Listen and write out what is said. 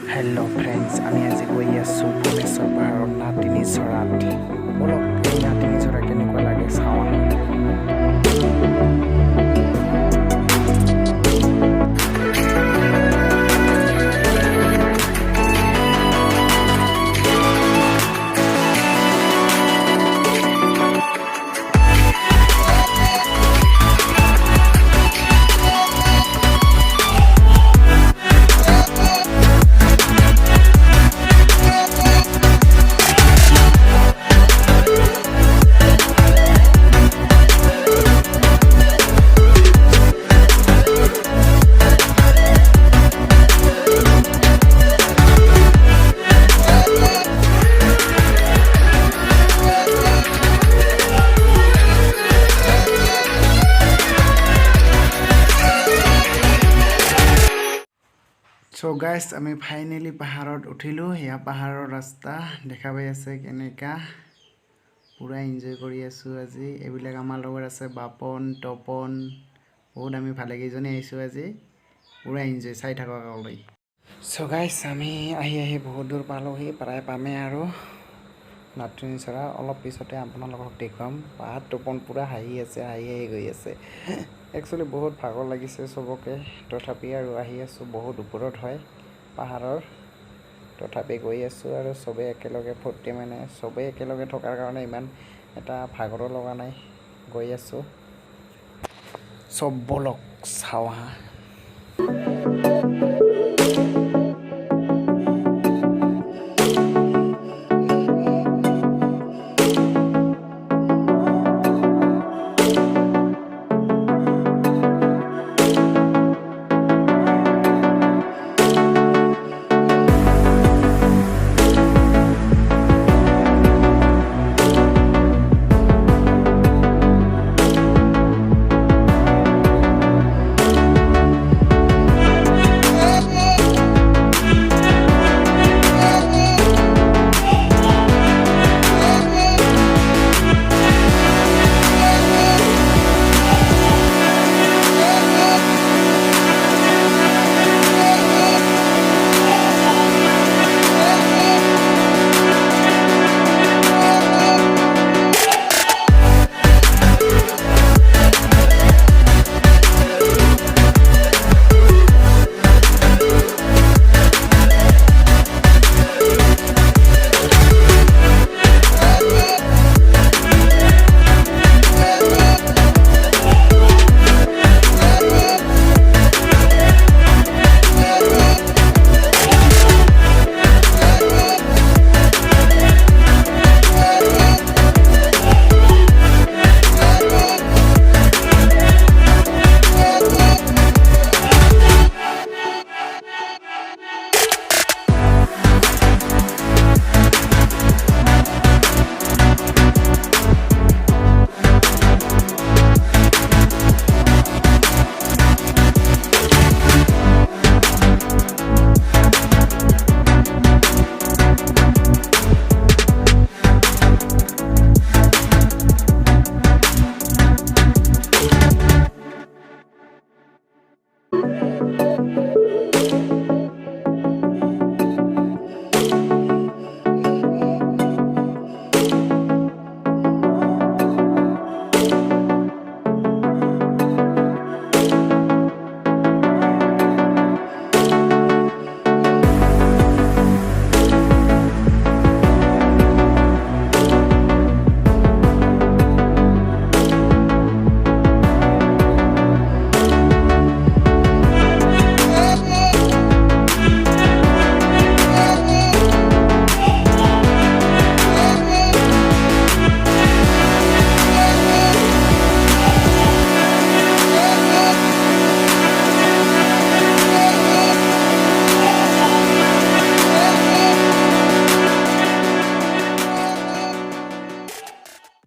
hello friends आमी आज गई आसो भुवनेश्वर पाहाৰৰ नातिनी চৰাত বলক এই नातिनी চৰা কেনেকুৱা লাগে চাওঁ So guys, আমি ফাইনালি পাহাৰত উঠিলো ইয়া পাহাৰৰ ৰাস্তা দেখা পাই আছে কেনেকা পুৰা এনজয় কৰি আছো আজি এবিলাক আমাৰ লগৰ আছে বাপন টপন বহুত আমি ভালে কেজনে আইছো আজি পুৰা এনজয় চাই থাকা কলাই So guys, আমি আহি বহুত দূৰ পালোহি প্ৰায় পামে আৰু নাতিনি চৰা অলপ পিছতে আপোনালোকক দেখুৱাম পাহাৰত টপন পুৰা হাঁহি আছে হাঁহি গৈ আছে Actually বহুত ভাগৰ লাগিছে সবকে তথাপি আৰু আহি আছো বহুত ওপৰত হয় পাহাৰৰ তথাপি গৈ আছো আৰু সবে একেলগে ফূৰ্তি মানে সবে একেলগে থকাৰ কাৰণে ইমান এটা ভাগৰ লগা নাই গৈ আছো সব বলক চাওহা